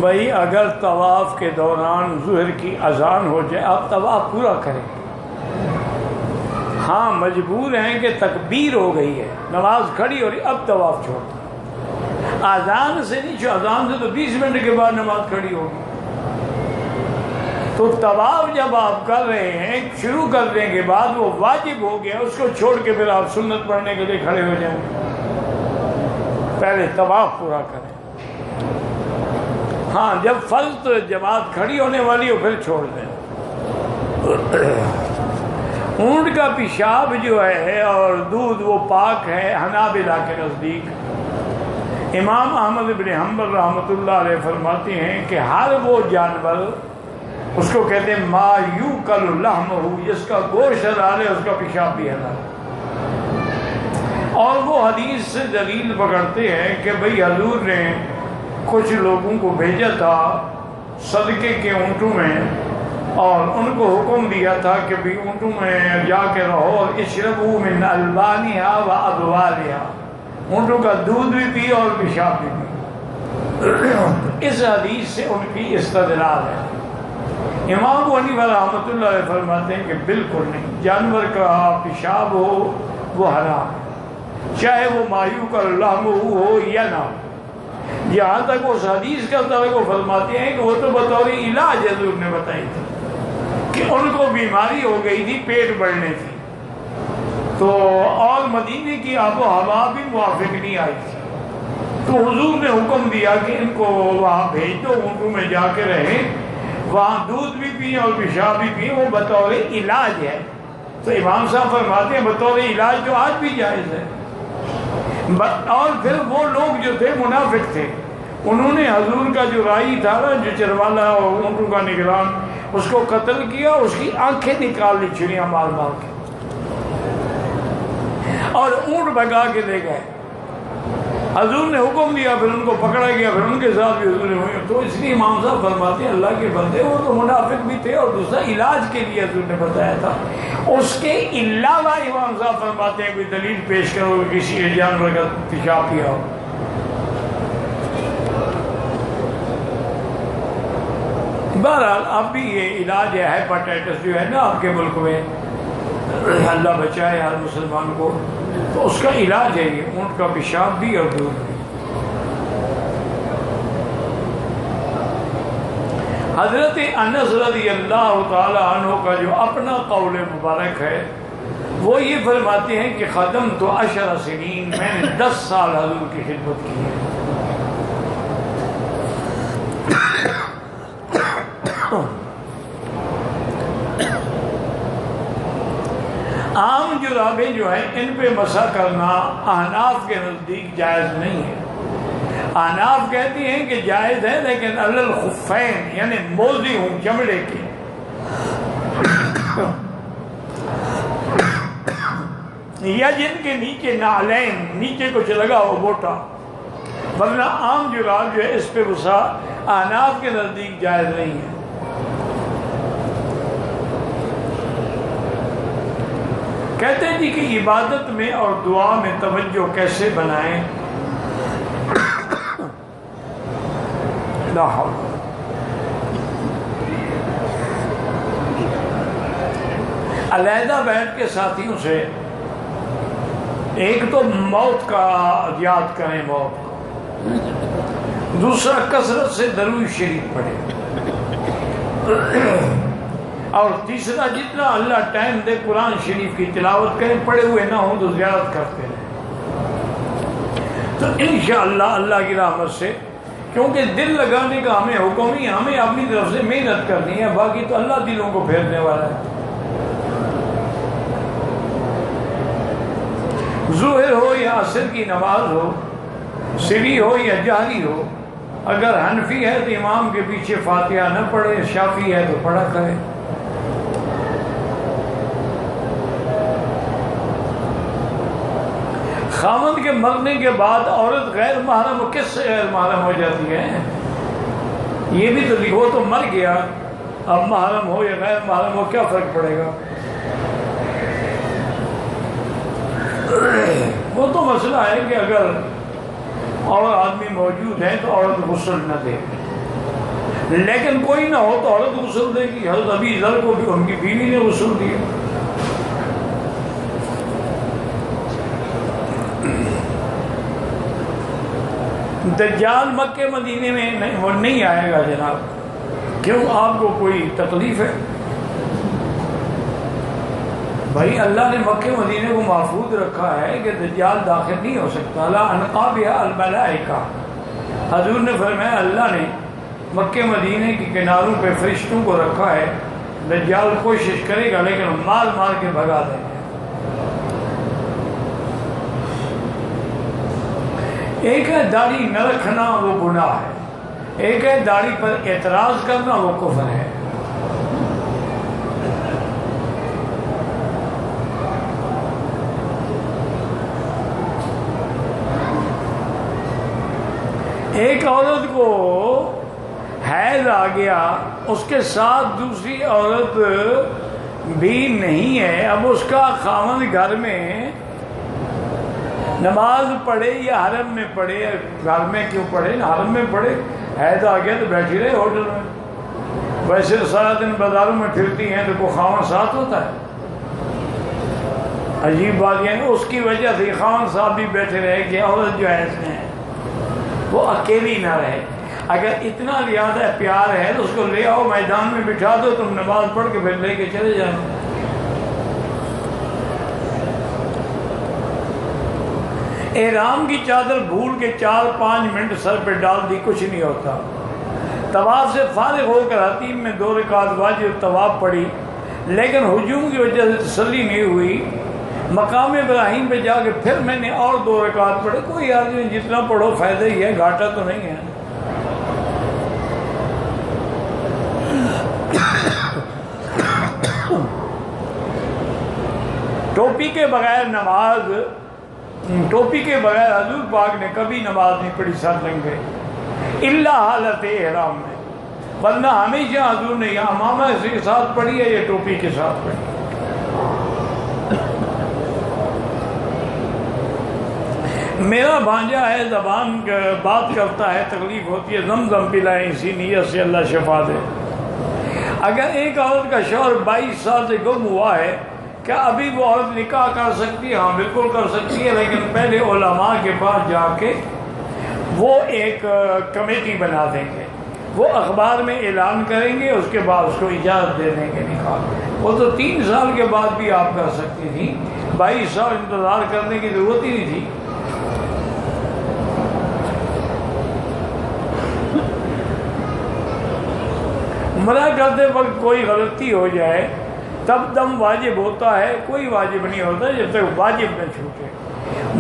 بھائی اگر طواف کے دوران ظہر کی اذان ہو جائے آپ طواف پورا کریں. ہاں مجبور ہیں کہ تکبیر ہو گئی ہے، نماز کھڑی ہو رہی، اب طواف چھوڑ دیں. اذان سے نہیں، اذان سے تو 20 منٹ کے بعد نماز کھڑی ہوگی. تو طواف جب آپ کر رہے ہیں شروع کرنے کے بعد وہ واجب ہو گیا، اس کو چھوڑ کے پھر آپ سنت پڑھنے کے لیے کھڑے ہو جائیں. پہلے طواف پورا کریں. ہاں جب فرض جماعت کھڑی ہونے والی ہو پھر چھوڑ دیں. اونٹ کا پیشاب جو ہے اور دودھ وہ پاک ہے حنابلہ کے نزدیک. امام احمد بن حنبل رحمۃ اللہ علیہ فرماتے ہیں کہ ہر وہ جانور، اس کو کہتے ہیں ما یوکل لحمہ، جس کا گوشت حلال ہے اس کا پیشاب بھی حلال ہے. اور وہ حدیث سے دلیل پکڑتے ہیں کہ بھئی حضور نے کچھ لوگوں کو بھیجا تھا صدقے کے اونٹوں میں، اور ان کو حکم دیا تھا کہ بھی اونٹوں میں جا کے رہو اور اشربوا من البانھا و ابوالھا، اونٹوں کا دودھ بھی پی اور پیشاب بھی پی. اس حدیث سے ان کی استدلال ہے. امام ابو حنیفہ رحمۃ اللہ علیہ فرماتے ہیں کہ بالکل نہیں، جانور کا پیشاب ہو وہ حرام ہے، چاہے وہ مایو کا لحم ہو یا نہ ہو. یہاں تک اس حدیث کا توجہ فرماتے ہیں کہ وہ تو بطور علاج حضور نے بتائی تھی کہ ان کو بیماری ہو گئی تھی، پیٹ بڑھنے تھی، تو اور مدینے کی آب و ہوا بھی موافق نہیں آئی تھی، تو حضور نے حکم دیا کہ ان کو وہاں بھیج دو، اونٹوں میں جا کے رہیں، وہاں دودھ بھی پئیں اور پیشاب بھی پئیں، وہ بطور علاج ہے. تو امام صاحب فرماتے ہیں بطور علاج تو آج بھی جائز ہے. اور پھر وہ لوگ جو تھے منافق تھے، انہوں نے حضور کا جو رائی تھا نا، جو چروالا اور اونٹوں کا نگران، اس کو قتل کیا، اس کی آنکھیں نکال لی چھریاں مار مار کے، اور اونٹ بھگا کے لے گئے. حضور نے حکم دیا، پھر ان کو پکڑا گیا، پھر ان کے ساتھ بھی حضور نے ہوئی. تو اس لیے امام صاحب فرماتے ہیں اللہ کے بندے وہ تو منافق بھی تھے، اور دوسرا علاج کے لیے حضور نے بتایا تھا. اس کے علاوہ امام صاحب فرماتے ہیں کوئی دلیل پیش کرو کہ کسی جانور کا پیشاب پیا ہو. بہرحال اب بھی یہ علاج ہے، ہیپاٹائٹس جو ہے نا آپ کے ملک میں، اللہ بچائے ہر مسلمان کو، تو اس کا علاج ہے یہ اونٹ کا پیشاب بھی اور دودھ بھی. حضرت انس رضی اللہ تعالی عنہ کا جو اپنا قول مبارک ہے، وہ یہ فرماتے ہیں کہ خدم تو 10 سنین، میں نے 10 سال حضور کی خدمت کی ہے. عام جرابیں جو ہیں ان پہ مسح کرنا احناف کے نزدیک جائز نہیں ہے. احناف کہتی ہیں کہ جائز ہے، لیکن علی الخفین، یعنی موزی ہوں چمڑے کے، یا جن کے نیچے نعلین، نیچے کچھ لگا ہو موٹا، ورنہ عام جراب جو ہے اس پہ مسح احناف کے نزدیک جائز نہیں ہے. کہتے ہیں جی کہ عبادت میں اور دعا میں توجہ کیسے بنائیں. لا حول. علیحدہ بیٹھ کے ساتھیوں سے ایک تو موت کا یاد کریں، موت کو، دوسرا کثرت سے درود شریف پڑھیں، اور تیسرا جتنا اللہ ٹائم دے قرآن شریف کی تلاوت کریں، پڑھے ہوئے نہ ہوں تو زیارت کرتے رہیں. تو انشاءاللہ اللہ کی رحمت سے، کیونکہ دل لگانے کا ہمیں حکم ہی، ہمیں اپنی طرف سے محنت کرنی ہے، باقی تو اللہ دلوں کو پھیرنے والا ہے. ظہر ہو یا عصر کی نماز ہو، سری ہو یا جہری ہو، اگر حنفی ہے تو امام کے پیچھے فاتحہ نہ پڑھے، شافعی ہے تو پڑھا کرے. خامد کے مرنے کے بعد عورت غیر محرم، کس سے غیر محرم ہو جاتی ہے؟ یہ بھی تو لکھو، تو مر گیا، اب محرم ہو یا غیر محرم ہو کیا فرق پڑے گا؟ وہ تو مسئلہ ہے کہ اگر اور آدمی موجود ہیں تو عورت غسل نہ دے. لیکن کوئی نہ ہو تو عورت غسل دے گی. حضرت ابی ذر کو بھی ان کی بیوی نے غسل دیا. دجال مکے مدینے میں وہ نہیں آئے گا جناب. کیوں؟ آپ کو کوئی تکلیف ہے؟ بھائی اللہ نے مکے مدینے کو محفوظ رکھا ہے کہ دجال داخل نہیں ہو سکتا. لا انقابها الملائکہ. حضور نے فرمایا اللہ نے مکے مدینے کے کناروں پہ فرشتوں کو رکھا ہے. دجال کوشش کرے گا لیکن مار مار کے بھگا دیں گے. ایک ہے داڑھی نہ رکھنا وہ گناہ ہے، ایک ہے داڑھی پر اعتراض کرنا وہ کفر ہے. ایک عورت کو حیض آ گیا، اس کے ساتھ دوسری عورت بھی نہیں ہے. اب اس کا خاوند گھر میں نماز پڑھے یا حرم میں پڑھے؟ گھر میں کیوں پڑھے؟ حرم میں پڑھے. حیض آ گیا تو بیٹھی رہے ہوٹل میں. ویسے سارا دن بازاروں میں پھرتی ہیں تو کوئی خاوند ساتھ ہوتا ہے؟ عجیب بات یہ ہے. اس کی وجہ سے خاوند صاحب بھی بیٹھے رہے کہ عورت جو ہے اس میں وہ اکیلی نہ رہے. اگر اتنا زیادہ پیار ہے تو اس کو لے آؤ، میدان میں بٹھا دو، تم نماز پڑھ کے پھر لے کے چلے جاؤ. احرام کی چادر بھول کے 4-5 منٹ سر پہ ڈال دی، کچھ نہیں ہوتا. طواف سے فارغ ہو کر حتیم میں 2 رکعت واجب طواف پڑھی، لیکن ہجوم کی وجہ سے تسلی نہیں ہوئی. مقام ابراہیم پہ جا کے پھر میں نے اور 2 رکعت پڑھے. کوئی آدمی جتنا پڑھو فائدہ ہی ہے، گھاٹا تو نہیں ہے. ٹوپی کے بغیر نماز، ٹوپی کے بغیر حضور پاک نے کبھی نماز نہیں پڑھی سر ننگے، الا حالت احرام میں. ورنہ ہمیشہ حضور نے یا امامہ کے ساتھ پڑھی ہے یا ٹوپی کے ساتھ پڑھی. میرا بھانجا ہے، زبان بات کرتا ہے، تکلیف ہوتی ہے، زمزم پلائیں اسی نیت سے اللہ شفا دے. اگر ایک عورت کا شوہر 22 سال سے گم ہوا ہے، کیا ابھی وہ عورت نکاح کر سکتی ہے؟ ہاں بالکل کر سکتی ہے، لیکن پہلے علماء کے پاس جا کے وہ ایک کمیٹی بنا دیں گے، وہ اخبار میں اعلان کریں گے، اس کے بعد اس کو اجازت دے دیں گے نکاح. وہ تو 3 سال کے بعد بھی آپ کر سکتی تھی، 22 سال انتظار کرنے کی ضرورت ہی نہیں تھی. عمرہ کرتے وقت کوئی غلطی ہو جائے تب دم واجب ہوتا ہے، کوئی واجب نہیں ہوتا جب تک واجب نہ چھوٹے.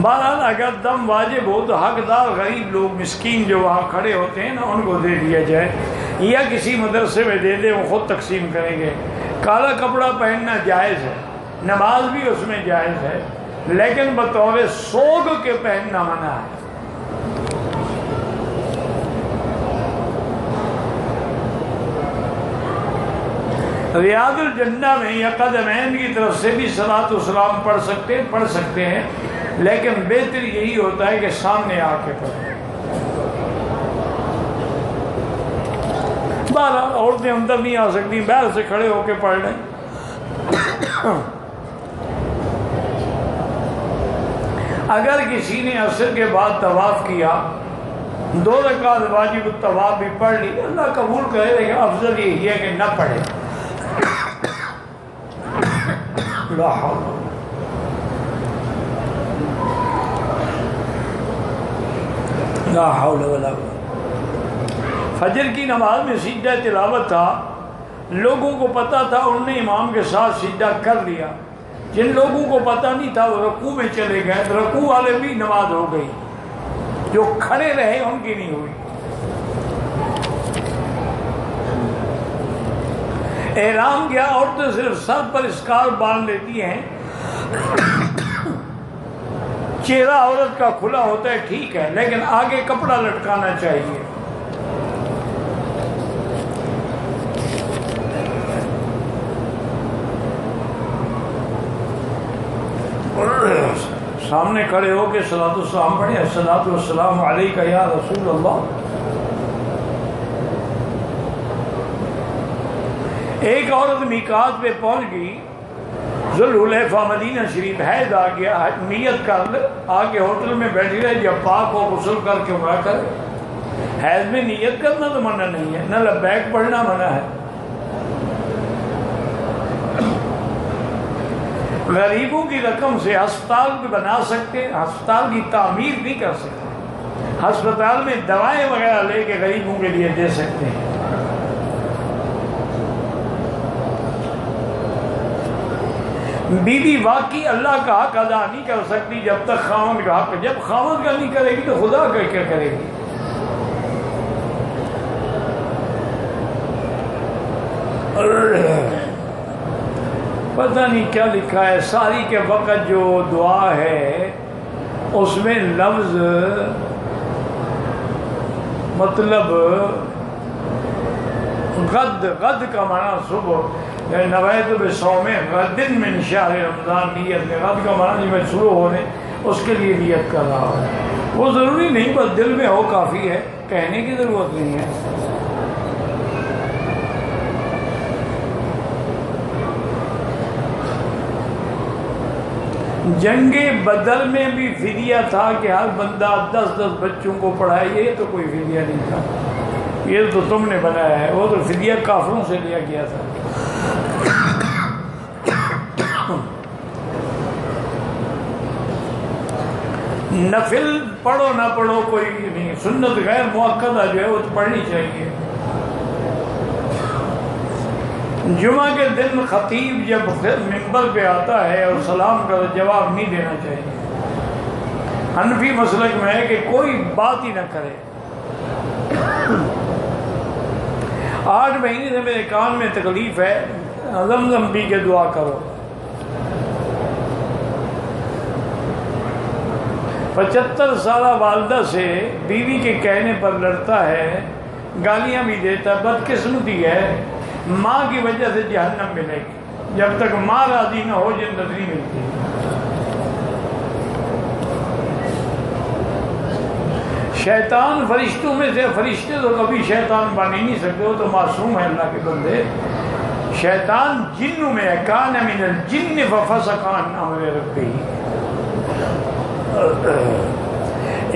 بہرحال اگر دم واجب ہو تو حقدار غریب لوگ، مسکین جو وہاں کھڑے ہوتے ہیں نا، ان کو دے دیا جائے یا کسی مدرسے میں دے دیں، وہ خود تقسیم کریں گے. کالا کپڑا پہننا جائز ہے، نماز بھی اس میں جائز ہے، لیکن بطور سوگ کے پہننا منع ہے. ریاض الجنہ میں یا قدمین کی طرف سے بھی صلاۃ و سلام پڑھ سکتے ہیں، لیکن بہتر یہی ہوتا ہے کہ سامنے آ کے پڑھیں. بہرحال عورتیں اندر نہیں آ سکتی، باہر سے کھڑے ہو کے پڑھ لیں. اگر کسی نے عصر کے بعد طواف کیا، 2 رکعت واجب الطواف بھی پڑھ لی، اللہ قبول کرے، لیکن افضل یہی ہے کہ نہ پڑھے. لا حول ولا قوة. فجر کی نماز میں سجدہ تلاوت تھا، لوگوں کو پتہ تھا، انہوں نے امام کے ساتھ سجدہ کر لیا. جن لوگوں کو پتہ نہیں تھا وہ رکوع میں چلے گئے، رکوع والے بھی نماز ہو گئی، جو کھڑے رہے ان کی نہیں ہوئی. احرام کیا عورتیں صرف سر پر اسکارف باندھ لیتی ہیں، چہرہ عورت کا کھلا ہوتا ہے ٹھیک ہے، لیکن آگے کپڑا لٹکانا چاہیے. سامنے کھڑے ہو کے صلاۃ السلام پڑھیں، الصلاۃ والسلام علیک یا رسول اللہ. ایک عورت میقات پہ پہنچ گئی، ذوالحلیفہ مدینہ شریف، حیض آ گیا، نیت کر لے، آگے ہوٹل میں بیٹھی رہے، جب پاک ہو غسل کر کے عمرہ کرے۔ حیض میں نیت کرنا تو منع نہیں ہے، نہ لبیک پڑھنا منع ہے۔ غریبوں کی رقم سے ہسپتال بھی بنا سکتے، ہسپتال کی تعمیر بھی کر سکتے، ہسپتال میں دوائیں وغیرہ لے کے غریبوں کے لیے دے سکتے ہیں۔ بیوی واقعی اللہ کا حق ادا نہیں کر سکتی جب تک خاوند کا حق، جب خاوند کا نہیں کرے گی تو خدا کا کیا کرے گی؟ پتہ نہیں کیا لکھا ہے، ساری کے وقت جو دعا ہے اس میں لفظ مطلب غد کا معنی صبح، یعنی نویت بصوم غد من شہر رمضان، نیت میں غد کا معنی جو میں شروع ہونے اس کے لیے نیت کر رہا ہوں۔ وہ ضروری نہیں، بس دل میں ہو کافی ہے، کہنے کی ضرورت نہیں ہے۔ جنگ بدر میں بھی فدیہ تھا کہ ہر بندہ 10 بچوں کو پڑھائے، یہ تو کوئی فدیہ نہیں تھا، یہ تو تم نے بنایا ہے، وہ تو فدیہ کافروں سے لیا گیا تھا۔ نفل پڑھو نہ پڑھو کوئی نہیں، سنت غیر مؤکدہ جو ہے وہ تو پڑھنی چاہیے۔ جمعہ کے دن خطیب جب منبر پہ آتا ہے اور سلام کا جواب نہیں دینا چاہیے۔ حنفی مسلک میں ہے کہ کوئی بات ہی نہ کرے۔ 8 مہینے سے میرے کان میں تکلیف ہے، زمزم پی کے دعا کرو۔ 75 سالہ والدہ سے بیوی کے کہنے پر لڑتا ہے، گالیاں بھی دیتا ہے، بدقسمتی ہے، ماں کی وجہ سے جہنم ملے گی، جب تک ماں راضی نہ ہو جنت نہیں ملتی۔ شیطان فرشتوں میں سے، فرشتے تو کبھی شیطان بن ہی نہیں سکتے، وہ تو معصوم ہے اللہ کے بندے۔ شیطان جنوں میں ہے، کان من الجن ففسق عن امر ربہ۔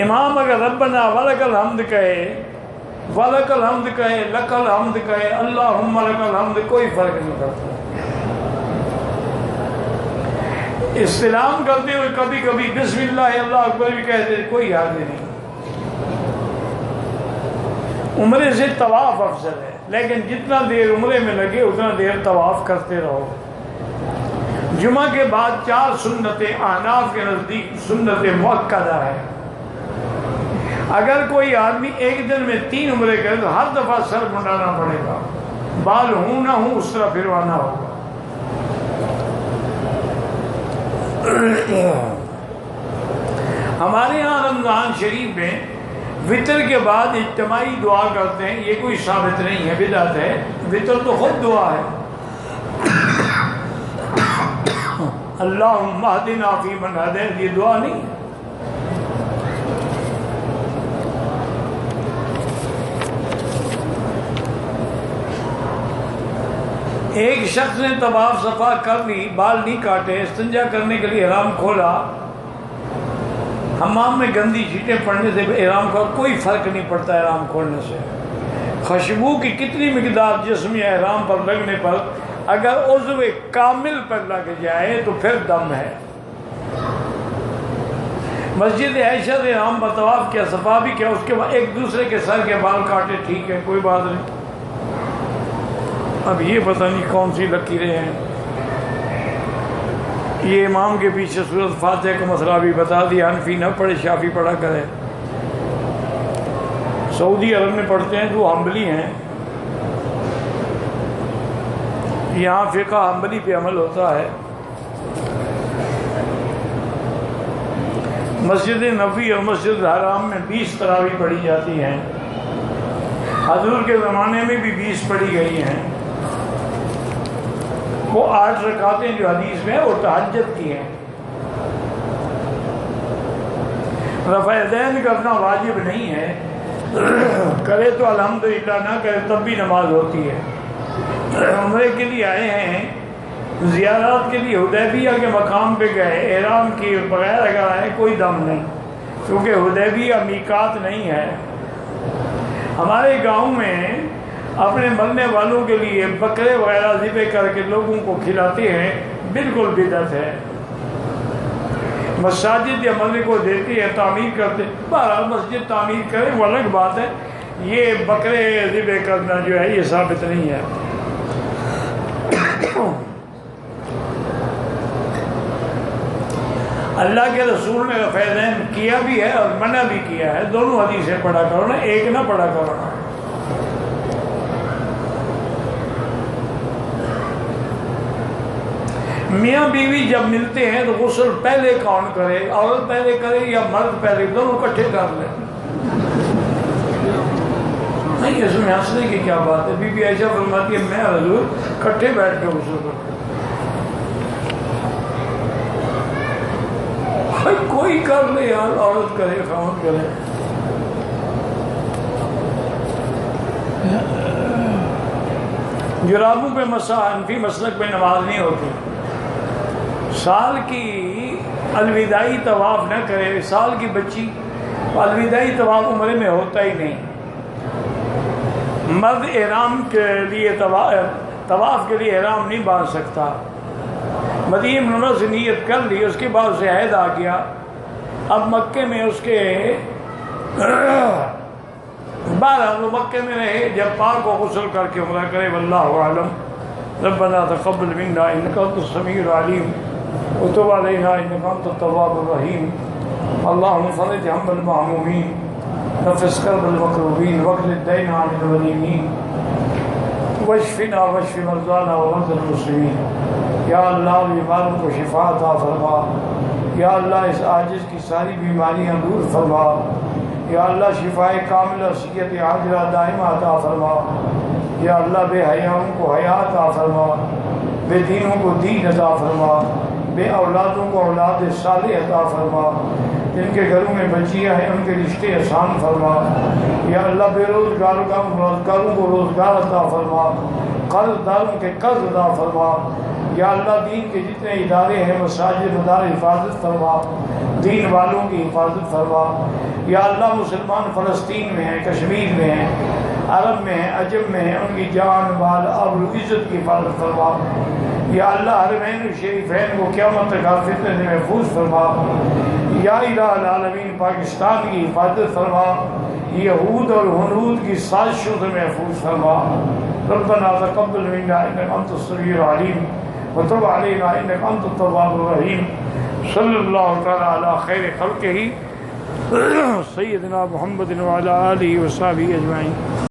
امام اگر ربنا ولک الحمد کہے، ولک الحمد کہے، لک الحمد کہے، اللہم لک الحمد، کوئی فرق نہیں پڑتا۔ استلام کرتے ہوئے کبھی کبھی بسم اللہ اللہ اکبر بھی کہتے، کوئی حرج نہیں۔ عمرے سے طواف افضل ہے، لیکن جتنا دیر عمرے میں لگے اتنا دیر طواف کرتے رہو۔ جمعہ کے بعد 4 سنتیں احناف کے نزدیک سنت مؤکدہ ہے۔ اگر کوئی آدمی ایک دن میں 3 عمرے کرے تو ہر دفعہ سر منڈانا پڑے گا، بال ہوں نہ ہوں اس طرح پھروانا ہوگا۔ ہمارے ہاں رمضان شریف میں وطر کے بعد اجتماعی دعا کرتے ہیں، یہ کوئی ثابت نہیں ہے، بدعت ہے۔ وطر تو خود دعا ہے، اللہم اہدنا فیمن ہدیت، یہ دعا نہیں ہے۔ ایک شخص نے طواف صفا کر لی، بال نہیں کاٹے، استنجا کرنے کے لیے احرام کھولا، حمام میں گندی چھینٹیں پڑنے سے احرام کا کوئی فرق نہیں پڑتا۔ احرام کھولنے سے خوشبو کی کتنی مقدار جسم یا احرام پر لگنے پر اگر عضو کامل پر لگ جائے تو پھر دم ہے۔ مسجد عائشہ سے احرام پر طواف کیا، صفا بھی کیا، اس کے بعد ایک دوسرے کے سر کے بال کاٹے، ٹھیک ہے، کوئی بات نہیں۔ اب یہ پتہ نہیں کون سی لکیریں ہیں۔ یہ امام کے پیچھے سورۃ فاتحہ کا مسئلہ بھی بتا دیا، حنفی نہ پڑھے، شافعی پڑھا کرے۔ سعودی عرب میں پڑھتے ہیں تو حنبلی ہیں، یہاں فقہ حنبلی پہ عمل ہوتا ہے۔ مسجد نبوی اور مسجد حرام میں 20 تراویح پڑھی جاتی ہیں، حضور کے زمانے میں بھی 20 پڑھی گئی ہیں۔ وہ 8 رکعتیں جو حدیث میں ہیں وہ تہجد کی ہیں۔ رفع یدین کرنا واجب نہیں ہے، کرے تو الحمدللہ، نہ کرے تب بھی نماز ہوتی ہے۔ عمرے کے لیے آئے ہیں، زیارات کے لیے حدیبیہ کے مقام پہ گئے، احرام کی بغیر اگر آئے کوئی دم نہیں، کیونکہ حدیبیہ میقات نہیں ہے۔ ہمارے گاؤں میں اپنے مرنے والوں کے لیے بکرے وغیرہ ذبح کر کے لوگوں کو کھلاتے ہیں، بالکل بدعت ہے۔ مساجد یا مسجد کو دیتی ہے، تعمیر کرتے، بہرحال مسجد تعمیر کرے وہ الگ بات ہے، یہ بکرے ذبح کرنا جو ہے یہ ثابت نہیں ہے۔ اللہ کے رسول نے فیضین کیا بھی ہے اور منع بھی کیا ہے، دونوں حدیثیں پڑھا کرو نا، ایک نہ پڑھا کرو نا۔ میاں بیوی جب ملتے ہیں تو غسل پہلے کون کرے، عورت پہلے کرے یا مرد پہلے، دونوں اکٹھے کر لیں۔ نہیں اس میں ہنسنے کی کیا بات ہے، بی بی عائشہ فرماتی ہے میں حضور اکٹھے بیٹھ کے غسل کرتا ہوں۔ کوئی کر لے یار، عورت کرے خاوند کرے۔ جرابوں پہ مسح حنفی مسلک پہ نماز نہیں ہوتی۔ سال کی الوداعی طواف نہ کرے، سال کی بچی الوداعی طواف عمرے میں ہوتا ہی نہیں۔ مرد احرام کے لیے طواف کے لیے احرام نہیں باندھ سکتا۔ مدینہ منورہ سے نیت کر لی، اس کے بعد اسے عہد آ گیا، اب مکے میں اس کے 12 وہ مکے میں رہے، جب پاک کو غسل کر کے عمرہ کرے۔ واللہ اعلم۔ ربنا تقبل منا انک انت السمیع العلیم وتب علینا انک انت التواب الرحیم۔ اللهم فرج هم المهمومین، نفس کرب المکروبین، واقض الدین عن المدینین، واشفنا واشف مرضانا ومرضى المسلمین۔ یا اللہ بیماروں کو شفا عطا فرما، یا اللہ اس عاجز کی ساری بیماریاں دور فرما، یا اللہ شفائے کاملہ صحت عاجلہ دائمہ عطا فرما، یا اللہ بے حیاؤں کو حیا عطا فرما، بے دینوں کو دین عطا فرما، بے اولادوں کو اولاد صالح عطا فرما، جن کے گھروں میں بچیاں ہیں ان کے رشتے آسان فرما، یا اللہ بے روزگاروں کو روزگار عطا فرما، قرض داروں کے قرض عطا فرما، یا اللہ دین کے جتنے ادارے ہیں مساجد مدار حفاظت فرما، دین والوں کی حفاظت فرما، یا اللہ مسلمان فلسطین میں ہیں، کشمیر میں ہیں، عرب میں ہیں، عجم میں ہیں، ان کی جان مال آبرو عزت کی حفاظت فرما، یا اللہ حرمین شریفین کو قیامت تک ہر فتنے سے محفوظ فرما، یا الہ العالمین پاکستان کی حفاظت فرما، یہود اور ہنود کی سازشوں سے محفوظ فرما۔ ربنا تقبل منا انک انت السمیع العلیم وتب علینا انک انت التواب الرحیم۔ صلی اللہ تعالی علی خیر خلقہ سیدنا محمد وعلی آلہ وصحبہ اجمعین۔